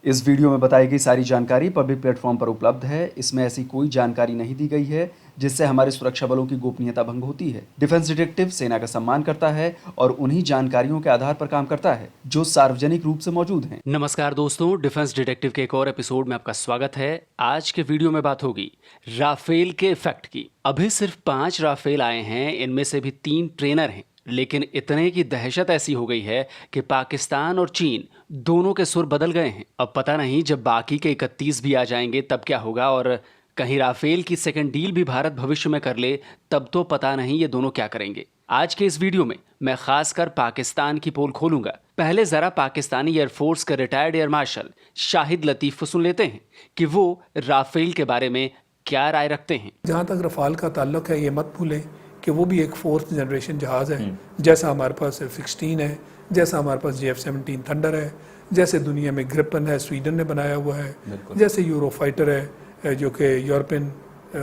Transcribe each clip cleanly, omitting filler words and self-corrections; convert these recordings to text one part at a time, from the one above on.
इस वीडियो में बताई गई सारी जानकारी पब्लिक प्लेटफॉर्म पर उपलब्ध है। इसमें ऐसी कोई जानकारी नहीं दी गई है जिससे हमारे सुरक्षा बलों की गोपनीयता भंग होती है। डिफेंस डिटेक्टिव सेना का सम्मान करता है और उन्हीं जानकारियों के आधार पर काम करता है जो सार्वजनिक रूप से मौजूद हैं। नमस्कार दोस्तों, डिफेंस डिटेक्टिव के एक और एपिसोड में आपका स्वागत है। आज के वीडियो में बात होगी राफेल के इफेक्ट की। अभी सिर्फ 5 राफेल आए हैं, इनमें से भी 3 ट्रेनर हैं, लेकिन इतने की दहशत ऐसी हो गई है कि पाकिस्तान और चीन दोनों के सुर बदल गए हैं। अब पता नहीं जब बाकी के 31 भी आ जाएंगे तब क्या होगा, और कहीं राफेल की सेकंड डील भी भारत भविष्य में कर ले तब तो पता नहीं ये दोनों क्या करेंगे। आज के इस वीडियो में मैं खासकर पाकिस्तान की पोल खोलूंगा। पहले जरा पाकिस्तानी एयरफोर्स के retired air marshal Shahid Latif को सुन लेते हैं कि वो राफेल के बारे में क्या राय रखते हैं। जहाँ तक रफाल का ताल्लुक है, ये मत भूलें कि वो भी एक 4th जनरेशन जहाज़ है। जैसा हमारे पास F-16 है, जैसा हमारे पास JF-17 थंडर है, जैसे दुनिया में ग्रिपन है, स्वीडन ने बनाया हुआ है, जैसे यूरो फाइटर है जो कि यूरोपियन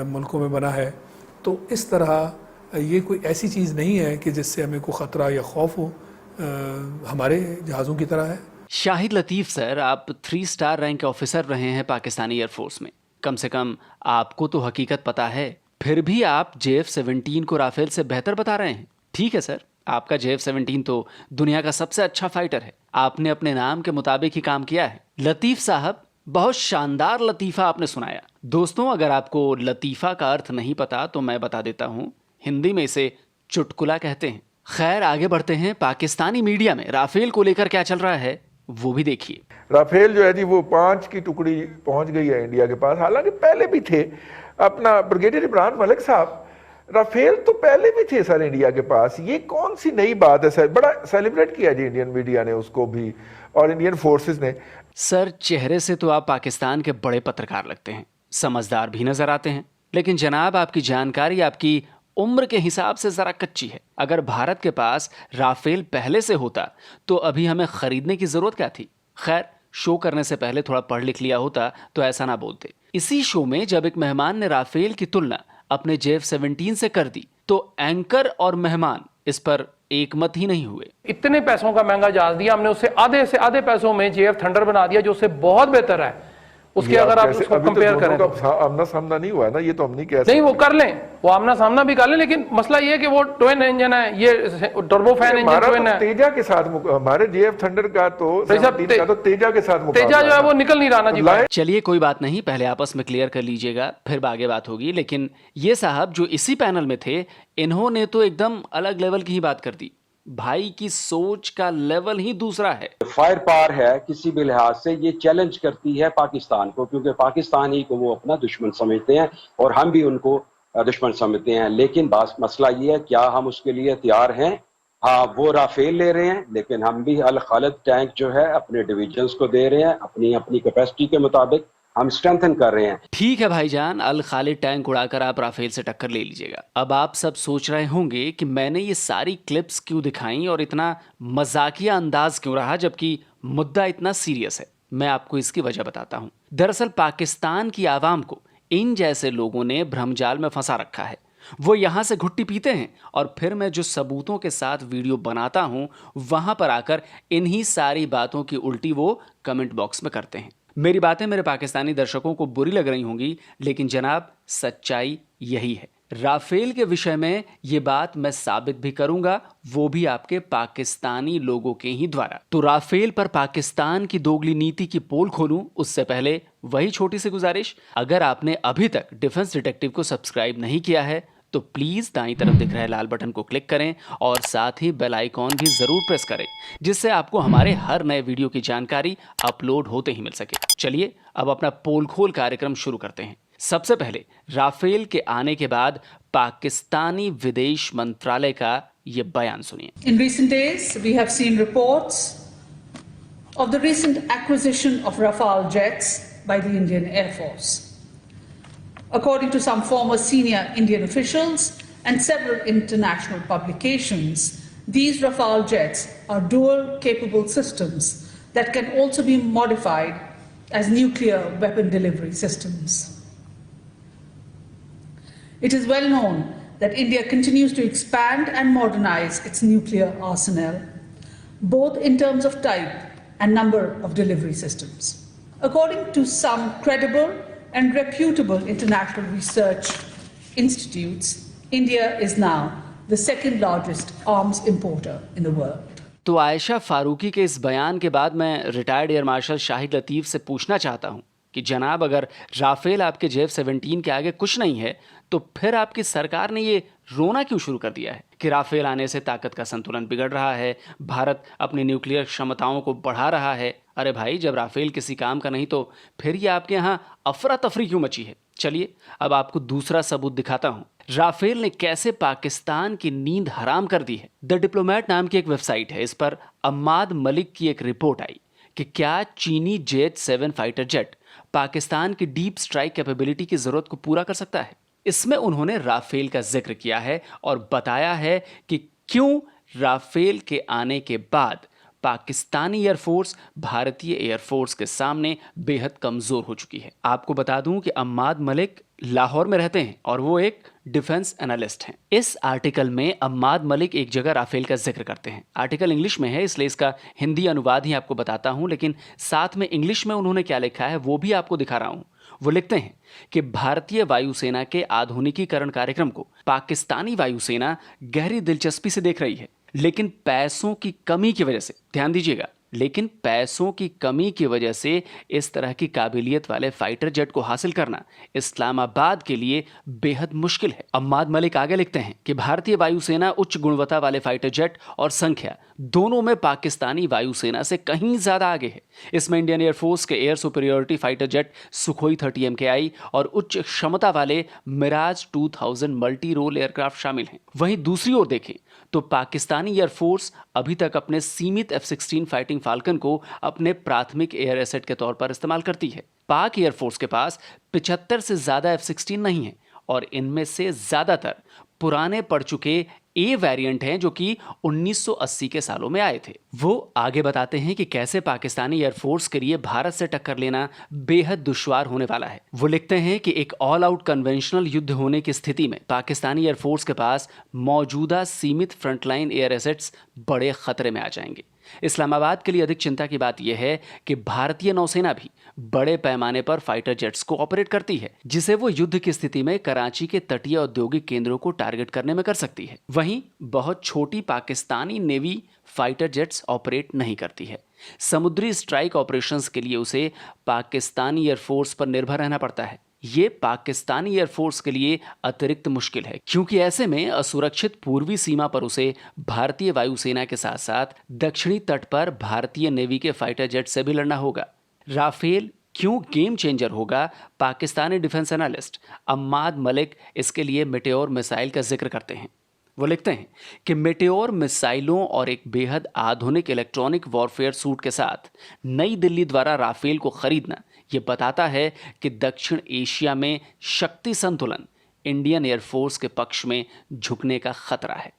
मुल्कों में बना है। तो इस तरह ये कोई ऐसी चीज़ नहीं है कि जिससे हमें कोई ख़तरा या खौफ हो, हमारे जहाज़ों की तरह है। शाहिद लतीफ़ सर, आप 3 स्टार रैंक ऑफिसर रहे हैं पाकिस्तानी एयरफोर्स में। कम से कम आपको तो हकीकत पता है, फिर भी आप JF-17 को राफेल से बेहतर बता रहे हैं। ठीक है सर, आपका JF-17 तो दुनिया का सबसे अच्छा फाइटर है, आपने अपने नाम के मुताबिक ही काम किया है। लतीफ़ साहब, बहुत शानदार लतीफ़ा आपने सुनाया। दोस्तों, अगर आपको लतीफ़ा का अर्थ नहीं पता तो मैं बता देता हूँ, हिंदी में इसे चुटकुला कहते हैं। खैर, आगे बढ़ते हैं। पाकिस्तानी मीडिया में राफेल को लेकर क्या चल रहा है वो भी देखिए। राफेल जो है जी, वो 5 की टुकड़ी पहुंच गई है इंडिया के पास। हालांकि पहले भी थे, अपना ब्रिगेडियर इमरान मलिक साहब, राफेल तो पहले भी थे सर इंडिया के पास। ये कौन सी नई बात है सर? बड़ा सेलिब्रेट किया जी इंडियन मीडिया ने उसको भी और इंडियन फोर्सेस ने। सर, चेहरे से तो आप पाकिस्तान के बड़े पत्रकार लगते हैं, समझदार भी नजर आते हैं, लेकिन जनाब आपकी जानकारी आपकी उम्र के हिसाब से जरा कच्ची है। अगर भारत के पास राफेल पहले से होता तो अभी हमें खरीदने की जरूरत क्या थी? खैर, शो करने से पहले थोड़ा पढ़ लिख लिया होता तो ऐसा ना बोलते। इसी शो में जब एक मेहमान ने राफेल की तुलना अपने JF-17 से कर दी तो एंकर और मेहमान इस पर एक मत ही नहीं हुए। इतने पैसों का महंगा जहाज दिया हमने, उससे आधे से आधे पैसों में JF थंडर बना दिया जो उससे बहुत बेहतर है। उसके अगर आप उसको कंपेयर करें तो आमना सामना नहीं हुआ है ना, ये तो हम नहीं कह सकते। नहीं, वो कर लें, वो आमना सामना भी कर लें, लेकिन मसला ये है कि वो ट्विन इंजन है, ये टर्बोफैन इंजन ट्विन है। तेजा के साथ हमारे JF थंडर का तो तेजा के साथ तेजा जो है वो निकल नहीं रहा ना जी। चलिए कोई बात नहीं, पहले आपस में क्लियर कर लीजिएगा, फिर आगे बात होगी। लेकिन ये साहब जो इसी पैनल में थे, इन्होंने तो एकदम अलग लेवल की ही बात कर दी। भाई की सोच का लेवल ही दूसरा है। फायर पावर है, किसी भी लिहाज से ये चैलेंज करती है पाकिस्तान को, क्योंकि पाकिस्तान ही को वो अपना दुश्मन समझते हैं और हम भी उनको दुश्मन समझते हैं। लेकिन बस मसला ये है, क्या हम उसके लिए तैयार हैं? हाँ, वो राफेल ले रहे हैं, लेकिन हम भी अल खालिद टैंक जो है अपने डिविजन्स को दे रहे हैं, अपनी अपनी कैपेसिटी के मुताबिक हम स्ट्रेंथन कर रहे हैं। ठीक है भाईजान, अल खालिद टैंक उड़ाकर आप राफेल से टक्कर ले लीजिएगा। अब आप सब सोच रहे होंगे कि मैंने ये सारी क्लिप्स क्यों दिखाई और इतना मजाकिया अंदाज क्यों रहा, जबकि मुद्दा इतना सीरियस है। मैं आपको इसकी वजह बताता हूँ। दरअसल पाकिस्तान की आवाम को इन जैसे लोगों ने भ्रमजाल में फंसा रखा है। वो यहाँ से घुट्टी पीते हैं और फिर मैं जो सबूतों के साथ वीडियो बनाता हूँ वहां पर आकर इन्हीं सारी बातों की उल्टी वो कमेंट बॉक्स में करते हैं। मेरी बातें मेरे पाकिस्तानी दर्शकों को बुरी लग रही होंगी, लेकिन जनाब सच्चाई यही है। राफेल के विषय में ये बात मैं साबित भी करूंगा, वो भी आपके पाकिस्तानी लोगों के ही द्वारा। तो राफेल पर पाकिस्तान की दोगली नीति की पोल खोलूं उससे पहले वही छोटी सी गुजारिश, अगर आपने अभी तक डिफेंस डिटेक्टिव को सब्सक्राइब नहीं किया है तो प्लीज दाईं तरफ दिख रहे लाल बटन को क्लिक करें और साथ ही बेल आइकॉन भी जरूर प्रेस करें, जिससे आपको हमारे हर नए वीडियो की जानकारी अपलोड होते ही मिल सके। चलिए अब अपना पोल खोल कार्यक्रम शुरू करते हैं। सबसे पहले राफेल के आने के बाद पाकिस्तानी विदेश मंत्रालय का ये बयान सुनिए। In recent days we have seen reports of the recent acquisition of Rafale jets by the Indian Air Force. According to some former senior Indian officials and several international publications, these Rafale jets are dual-capable systems that can also be modified as nuclear weapon delivery systems. It is well known that India continues to expand and modernize its nuclear arsenal, both in terms of type and number of delivery systems. According to some credible and reputable international research institutes, India is now the second largest arms importer in the world. तो आयशा फारूकी के इस बयान के बाद मैं retired air marshal Shahid लतीफ़ से पूछना चाहता हूं कि जनाब, अगर राफेल आपके JF-17 के आगे कुछ नहीं है तो फिर आपकी सरकार ने ये रोना क्यों शुरू कर दिया है कि राफेल आने से ताकत का संतुलन बिगड़ रहा है, भारत अपनी न्यूक्लियर क्षमताओं को बढ़ा रहा है। अरे भाई, जब राफेल किसी काम का नहीं तो फिर ये आपके यहाँ अफरा तफरी क्यों मची है? चलिए अब आपको दूसरा सबूत दिखाता हूँ। राफेल ने कैसे पाकिस्तान की नींद हराम कर दी है। द डिप्लोमेट नाम की एक वेबसाइट है, इस पर अम्माद मलिक की एक रिपोर्ट आई कि क्या चीनी JH-7 फाइटर जेट पाकिस्तान की डीप स्ट्राइक कैपेबिलिटी की जरूरत को पूरा कर सकता है। इसमें उन्होंने राफेल का जिक्र किया है और बताया है कि क्यों राफेल के आने के बाद पाकिस्तानी एयरफोर्स भारतीय एयरफोर्स के सामने बेहद कमजोर हो चुकी है। आपको बता दूं कि अम्माद मलिक लाहौर में रहते हैं और वो एक डिफेंस एनालिस्ट हैं। इस आर्टिकल में अम्माद मलिक एक जगह राफेल का जिक्र करते हैं। आर्टिकल इंग्लिश में है, इसलिए इसका हिंदी अनुवाद ही आपको बताता हूं, लेकिन साथ में इंग्लिश में उन्होंने क्या लिखा है वो भी आपको दिखा रहा हूं। वो लिखते हैं कि भारतीय वायुसेना के आधुनिकीकरण कार्यक्रम को पाकिस्तानी वायुसेना गहरी दिलचस्पी से देख रही है, लेकिन पैसों की कमी की वजह से, ध्यान दीजिएगा, लेकिन पैसों की कमी की वजह से इस तरह की काबिलियत वाले फाइटर जेट को हासिल करना इस्लामाबाद के लिए बेहद मुश्किल है। अम्माद मलिक आगे लिखते हैं कि भारतीय वायुसेना उच्च गुणवत्ता वाले फाइटर जेट और संख्या दोनों में पाकिस्तानी वायुसेना से कहीं ज्यादा आगे है। इसमें इंडियन एयरफोर्स के air superiority fighter jet Sukhoi 30 MKI और उच्च क्षमता वाले मिराज 2000 मल्टी रोल एयरक्राफ्ट शामिल हैं। वहीं दूसरी ओर देखें तो पाकिस्तानी एयरफोर्स अभी तक अपने सीमित F-16 फाइटिंग फाल्कन को अपने प्राथमिक एयर एसेट के तौर पर इस्तेमाल करती है। पाक एयरफोर्स के पास 75 से ज्यादा F-16 नहीं है और इनमें से ज्यादातर पुराने पड़ चुके ए वेरिएंट हैं जो कि 1980 के सालों में आए थे। वो आगे बताते हैं कि कैसे पाकिस्तानी एयरफोर्स के लिए भारत से टक्कर लेना बेहद दुश्वार होने वाला है। वो लिखते हैं कि एक ऑल आउट कन्वेंशनल युद्ध होने की स्थिति में पाकिस्तानी एयरफोर्स के पास मौजूदा सीमित फ्रंटलाइन एयर एसेट्स बड़े खतरे में आ जाएंगे। इस्लामाबाद के लिए अधिक चिंता की बात यह है कि भारतीय नौसेना भी बड़े पैमाने पर फाइटर जेट्स को ऑपरेट करती है, जिसे वो युद्ध की स्थिति में कराची के तटीय औद्योगिक केंद्रों को टारगेट करने में कर सकती है। वहीं बहुत छोटी Pakistani navy fighter jets operate नहीं करती है। समुद्री स्ट्राइक ऑपरेशंस के लिए उसे पाकिस्तानी एयरफोर्स पर निर्भर रहना पड़ता है। ये पाकिस्तानी एयरफोर्स के लिए अतिरिक्त मुश्किल है, क्योंकि ऐसे में असुरक्षित पूर्वी सीमा पर उसे भारतीय वायुसेना के साथ साथ दक्षिणी तट पर भारतीय नेवी के फाइटर जेट से भी लड़ना होगा। राफेल क्यों गेम चेंजर होगा? पाकिस्तानी डिफेंस एनालिस्ट अम्माद मलिक इसके लिए मेटेओर मिसाइल का जिक्र करते हैं। वो लिखते हैं कि मेटेओर मिसाइलों और एक बेहद आधुनिक इलेक्ट्रॉनिक वॉरफेयर सूट के साथ नई दिल्ली द्वारा राफेल को खरीदना ये बताता है कि दक्षिण एशिया में शक्ति संतुलन इंडियन एयरफोर्स के पक्ष में झुकने का खतरा है।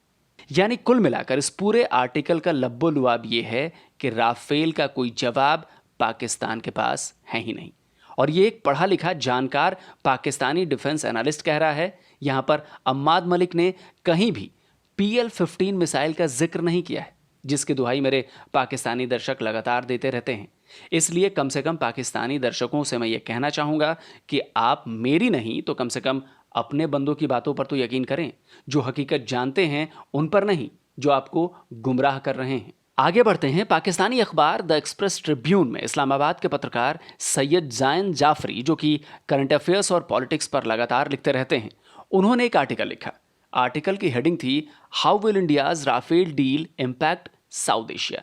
यानी कुल मिलाकर इस पूरे आर्टिकल का लब्बो लुआब ये है कि राफेल का कोई जवाब पाकिस्तान के पास है ही नहीं। और ये एक पढ़ा लिखा जानकार पाकिस्तानी डिफेंस एनालिस्ट कह रहा है। यहाँ पर अम्माद मलिक ने कहीं भी PL-15 मिसाइल का जिक्र नहीं किया है, जिसकी दुहाई मेरे पाकिस्तानी दर्शक लगातार देते रहते हैं। इसलिए कम से कम पाकिस्तानी दर्शकों से मैं ये कहना चाहूँगा कि आप मेरी नहीं तो कम से कम अपने बंदों की बातों पर तो यकीन करें, जो हकीकत जानते हैं उन पर नहीं, जो आपको गुमराह कर रहे हैं। आगे बढ़ते हैं। पाकिस्तानी अखबार द एक्सप्रेस ट्रिब्यून में इस्लामाबाद के पत्रकार सैयद ज़ैन जाफरी, जो कि करंट अफेयर्स और पॉलिटिक्स पर लगातार लिखते रहते हैं, उन्होंने एक आर्टिकल लिखा। आर्टिकल की हेडिंग थी how will India's Rafale deal impact South Asia,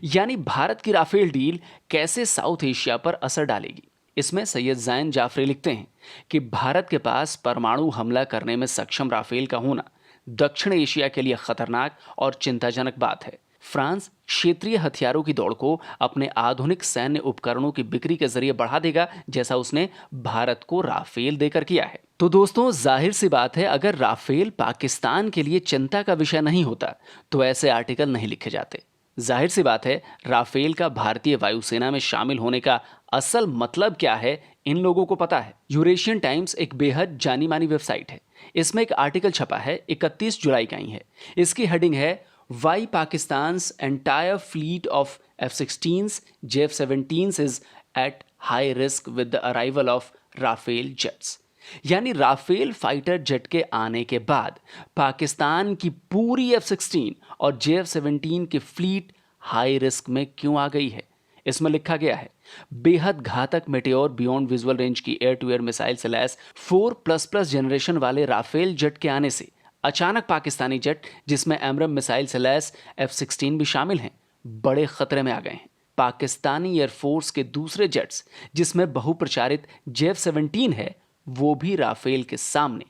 यानी भारत की राफेल डील कैसे साउथ एशिया पर असर डालेगी। इसमें सैयद ज़ैन जाफरी लिखते हैं कि भारत के पास परमाणु हमला करने में सक्षम राफेल का होना दक्षिण एशिया के लिए खतरनाक और चिंताजनक बात है। फ्रांस क्षेत्रीय हथियारों की दौड़ को अपने आधुनिक सैन्य उपकरणों की बिक्री के जरिए बढ़ा देगा, जैसा उसने भारत को राफेल देकर किया है। तो दोस्तों, जाहिर सी बात है, अगर राफेल पाकिस्तान के लिए चिंता का विषय नहीं होता तो ऐसे आर्टिकल नहीं लिखे जाते। जाहिर सी बात है, राफेल का भारतीय वायुसेना में शामिल होने का असल मतलब क्या है इन लोगों को पता है। यूरेशियन टाइम्स एक बेहद जानी मानी वेबसाइट है। इसमें एक आर्टिकल छपा है, 31 जुलाई का ही है। इसकी हेडिंग है Why Pakistan's entire fleet of F-16s, JF-17s is at high risk with the arrival of Rafale jets. यानी राफेल फाइटर जेट के आने के बाद पाकिस्तान की पूरी F-16 और JF-17 की फ्लीट हाई रिस्क में क्यों आ गई है। इसमें लिखा गया है, बेहद घातक मेटेओर बियॉन्ड विजुअल रेंज की एयर टू एयर मिसाइल से लैस 4++ जनरेशन वाले राफेल जेट के आने से अचानक पाकिस्तानी जेट, जिसमें एमरम मिसाइल से लैस F-16 भी शामिल हैं, बड़े खतरे में आ गए हैं। पाकिस्तानी एयरफोर्स के दूसरे जेट्स, जिसमें बहुप्रचारित JF-17 है, वो भी राफेल के सामने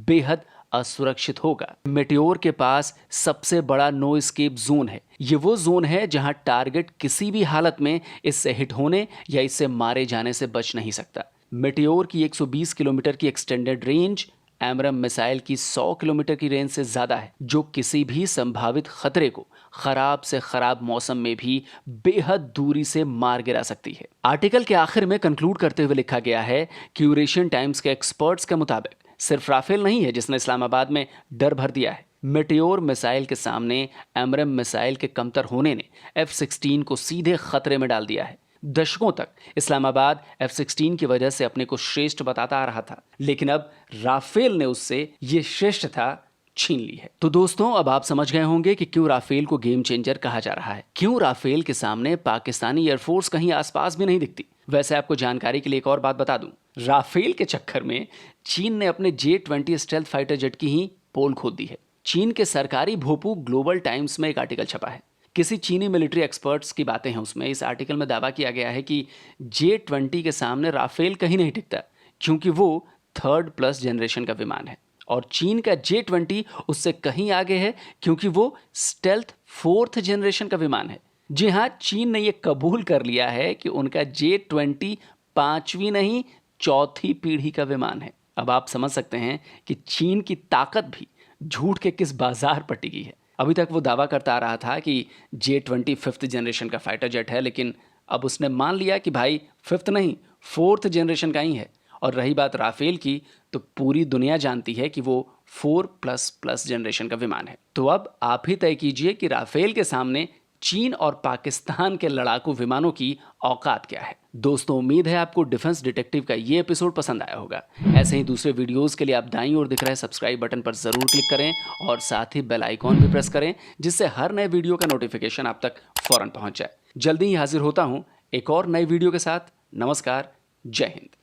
बेहद असुरक्षित होगा। मेटेओर के पास सबसे बड़ा नो एस्केप जोन है। ये वो जोन है जहां टारगेट किसी भी हालत में इससे हिट होने या इससे मारे जाने से बच नहीं सकता। मेटेओर की 120 किलोमीटर की एक्सटेंडेड रेंज एमरम मिसाइल की 100 किलोमीटर की रेंज से ज्यादा है, जो किसी भी संभावित खतरे को खराब से खराब मौसम में भी बेहद दूरी से मार गिरा सकती है। आर्टिकल के आखिर में कंक्लूड करते हुए लिखा गया है कि यूरेशियन टाइम्स के एक्सपर्ट्स के मुताबिक सिर्फ राफेल नहीं है जिसने इस्लामाबाद में डर भर दिया है। मेटेओर मिसाइल के सामने एमरम मिसाइल के कमतर होने ने F-16 को सीधे खतरे में डाल दिया है। दशकों तक इस्लामाबाद F-16 की वजह से अपने को श्रेष्ठ बताता आ रहा था, लेकिन अब राफेल ने उससे ये श्रेष्ठता छीन ली है। तो दोस्तों, अब आप समझ गए होंगे कि क्यों राफेल को गेम चेंजर कहा जा रहा है, क्यों राफेल के सामने पाकिस्तानी एयरफोर्स कहीं आसपास भी नहीं दिखती। वैसे आपको जानकारी के लिए एक और बात बता दूं, राफेल के चक्कर में चीन ने अपने J-20 स्टेल्थ फाइटर जेट की ही पोल खोद दी है। चीन के सरकारी भोपू ग्लोबल टाइम्स में एक आर्टिकल छपा है। किसी चीनी मिलिट्री एक्सपर्ट्स की बातें हैं उसमें। इस आर्टिकल में दावा किया गया है कि J-20 के सामने राफेल कहीं नहीं टिकता, क्योंकि वो 3rd+ जनरेशन का विमान है, और चीन का J-20 उससे कहीं आगे है, क्योंकि वो स्टेल्थ 4th जनरेशन का विमान है। जी हाँ, चीन ने यह कबूल कर लिया है कि उनका J-20 5वीं नहीं 4थी पीढ़ी का विमान है। अब आप समझ सकते हैं कि चीन की ताकत भी झूठ के किस बाजार पर टिकी है। अभी तक वो दावा करता आ रहा था कि J-20 5th जनरेशन का फाइटर जेट है, लेकिन अब उसने मान लिया कि भाई 5th नहीं 4th जनरेशन का ही है। और रही बात राफेल की, तो पूरी दुनिया जानती है कि वो 4++ जनरेशन का विमान है। तो अब आप ही तय कीजिए कि राफेल के सामने चीन और पाकिस्तान के लड़ाकू विमानों की औकात क्या है। दोस्तों, उम्मीद है आपको डिफेंस डिटेक्टिव का ये एपिसोड पसंद आया होगा। ऐसे ही दूसरे वीडियोस के लिए आप दाईं ओर दिख रहे सब्सक्राइब बटन पर जरूर क्लिक करें और साथ ही बेल आइकॉन भी प्रेस करें, जिससे हर नए वीडियो का नोटिफिकेशन आप तक फौरन पहुंच जाए। जल्दी ही हाजिर होता हूं एक और नई वीडियो के साथ। नमस्कार, जय हिंद।